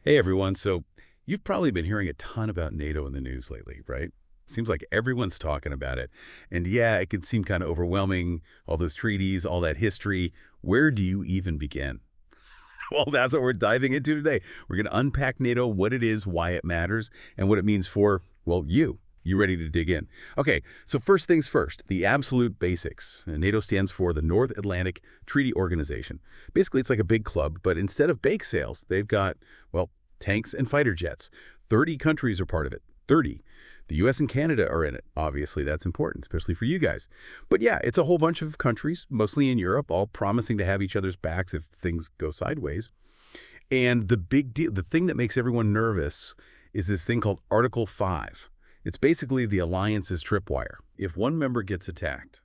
Hey everyone, so you've probably been hearing a ton about NATO in the news lately, right? Seems like everyone's talking about it. And yeah, it can seem kind of overwhelming, all those treaties, all that history. Where do you even begin? Well, that's what we're diving into today. We're going to unpack NATO, what it is, why it matters, and what it means for, well, you. You ready to dig in? Okay, so first things first, the absolute basics. NATO stands for the North Atlantic Treaty Organization. Basically, it's like a big club, but instead of bake sales, they've got, well, tanks and fighter jets. 30 countries are part of it. 30. The U.S. and Canada are in it. Obviously, that's important, especially for you guys. But yeah, it's a whole bunch of countries, mostly in Europe, all promising to have each other's backs if things go sideways. And the big deal, the thing that makes everyone nervous is this thing called Article 5. It's basically the alliance's tripwire. If one member gets attacked,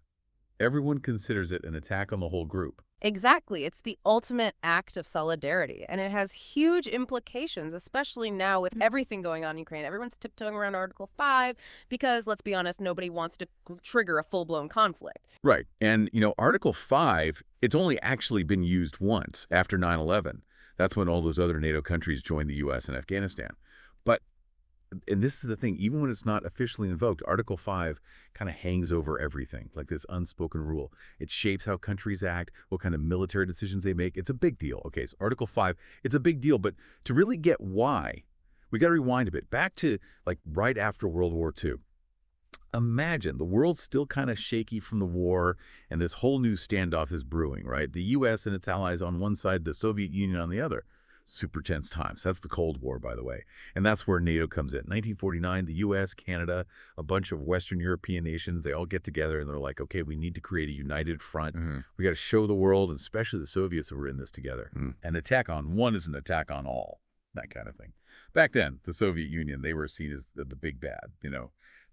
everyone considers it an attack on the whole group. Exactly. It's the ultimate act of solidarity, and it has huge implications, especially now with everything going on in Ukraine. Everyone's tiptoeing around Article 5 because, let's be honest, nobody wants to trigger a full-blown conflict. Right. And, Article 5, it's only actually been used once after 9/11. That's when all those other NATO countries joined the U.S. and Afghanistan. But and this is the thing, even when it's not officially invoked, Article 5 kind of hangs over everything, like this unspoken rule. It shapes how countries act, what kind of military decisions they make. It's a big deal. Okay, so Article 5, it's a big deal, but to really get why, we got to rewind a bit, back to like right after World War II. Imagine the world's still kind of shaky from the war, and this whole new standoff is brewing, right? The U.S. and its allies on one side, the Soviet Union on the other. Super tense times. That's the Cold War, by the way. And that's where NATO comes in. 1949, the U.S., Canada, a bunch of Western European nations, they all get together and they're like, okay, we need to create a united front. We got to show the world, and especially the Soviets, that we're in this together. An attack on one is an attack on all, that kind of thing. Back then, the Soviet Union, they were seen as the big bad,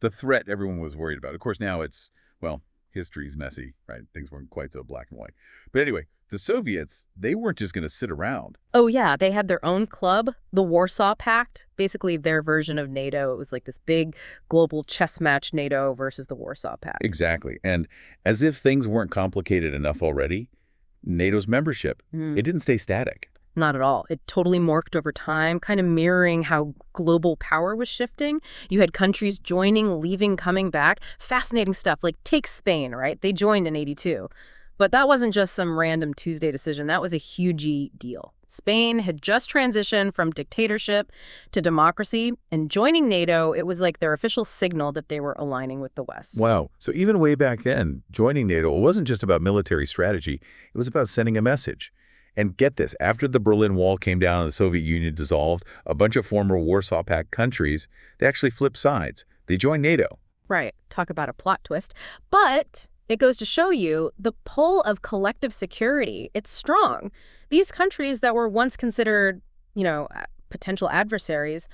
the threat everyone was worried about. Of course, now it's, well, history's messy, right? Things weren't quite so black and white. But anyway, the Soviets, they weren't just going to sit around. Oh, yeah, they had their own club, the Warsaw Pact, basically their version of NATO. It was like this big global chess match, NATO versus the Warsaw Pact. Exactly. And as if things weren't complicated enough already, NATO's membership, it didn't stay static. Not at all. It totally morphed over time, kind of mirroring how global power was shifting. You had countries joining, leaving, coming back. Fascinating stuff. Like, take Spain, right? They joined in '82. But that wasn't just some random Tuesday decision. That was a huge deal. Spain had just transitioned from dictatorship to democracy, and joining NATO, it was like their official signal that they were aligning with the West. Wow. So even way back then, joining NATO, it wasn't just about military strategy. It was about sending a message. And get this, after the Berlin Wall came down and the Soviet Union dissolved, a bunch of former Warsaw Pact countries, they actually flipped sides. They joined NATO. Right. Talk about a plot twist. But it goes to show you the pull of collective security. It's strong. These countries that were once considered, potential adversaries,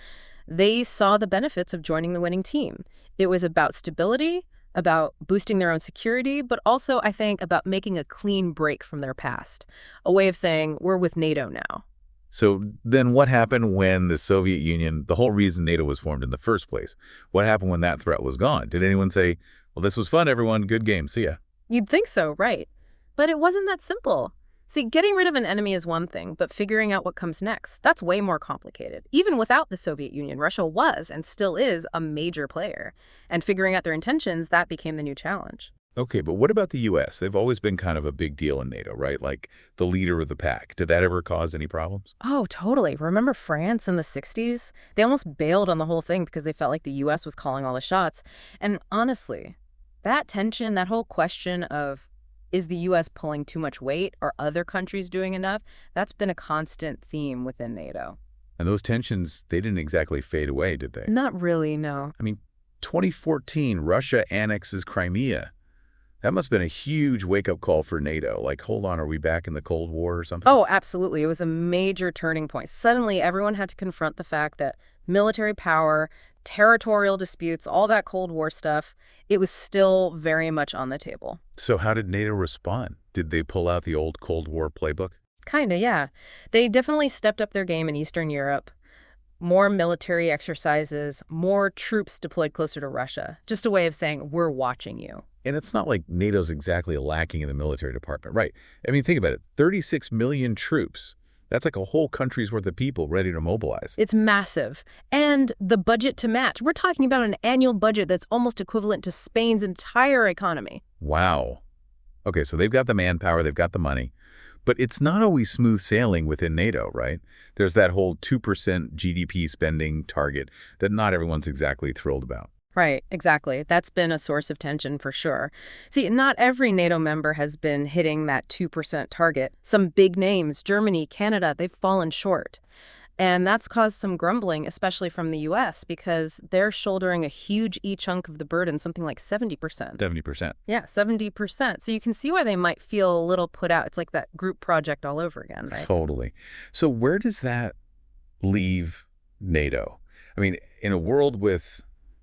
they saw the benefits of joining the winning team. It was about stability, about boosting their own security, but also, I think, about making a clean break from their past. A way of saying, we're with NATO now. So then what happened when the Soviet Union, the whole reason NATO was formed in the first place, what happened when that threat was gone? Did anyone say, well, this was fun, everyone, good game, see ya? You'd think so, right? But it wasn't that simple. See, getting rid of an enemy is one thing, but figuring out what comes next, that's way more complicated. Even without the Soviet Union, Russia was and still is a major player. And figuring out their intentions, that became the new challenge. Okay, but what about the U.S.? They've always been kind of a big deal in NATO, right? Like the leader of the pack. Did that ever cause any problems? Oh, totally. Remember France in the 60s? They almost bailed on the whole thing because they felt like the U.S. was calling all the shots. And honestly, that tension, that whole question of, is the U.S. pulling too much weight? Are other countries doing enough? That's been a constant theme within NATO. And those tensions, they didn't exactly fade away, did they? Not really, no. I mean, 2014, Russia annexes Crimea. That must have been a huge wake-up call for NATO. Like, hold on, are we back in the Cold War or something? Oh, absolutely. It was a major turning point. Suddenly, everyone had to confront the fact that military power, territorial disputes, all that Cold War stuff, it was still very much on the table. So how did NATO respond? Did they pull out the old Cold War playbook? Kinda, yeah. They definitely stepped up their game in Eastern Europe. More military exercises, more troops deployed closer to Russia. Just a way of saying, we're watching you. And it's not like NATO's exactly lacking in the military department, right? I mean, think about it. 36 million troops. That's like a whole country's worth of people ready to mobilize. It's massive. And the budget to match. We're talking about an annual budget that's almost equivalent to Spain's entire economy. Wow. Okay, so they've got the manpower, they've got the money. But it's not always smooth sailing within NATO, right? There's that whole 2% GDP spending target that not everyone's exactly thrilled about. Right, exactly. That's been a source of tension for sure. See, not every NATO member has been hitting that 2% target. Some big names, Germany, Canada, they've fallen short. And that's caused some grumbling, especially from the U.S., because they're shouldering a huge chunk of the burden, something like 70%. 70%. Yeah, 70%. So you can see why they might feel a little put out. It's like that group project all over again, right? Totally. So where does that leave NATO? I mean, in a world with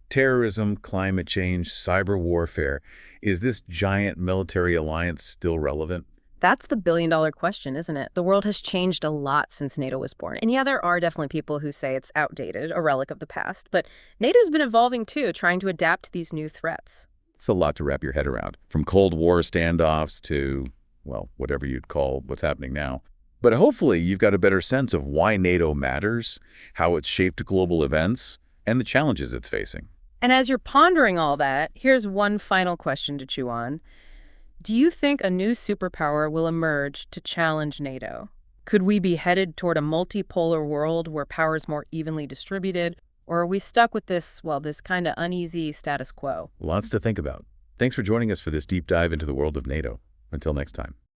terrorism, climate change, cyber warfare, is this giant military alliance still relevant? That's the billion-dollar question, isn't it? The world has changed a lot since NATO was born. And yeah, there are definitely people who say it's outdated, a relic of the past. But NATO's been evolving too, trying to adapt to these new threats. It's a lot to wrap your head around, from Cold War standoffs to, well, whatever you'd call what's happening now. But hopefully you've got a better sense of why NATO matters, how it's shaped global events, and the challenges it's facing. And as you're pondering all that, here's one final question to chew on. Do you think a new superpower will emerge to challenge NATO? Could we be headed toward a multipolar world where power is more evenly distributed? Or are we stuck with this, well, this kind of uneasy status quo? Lots to think about. Thanks for joining us for this deep dive into the world of NATO. Until next time.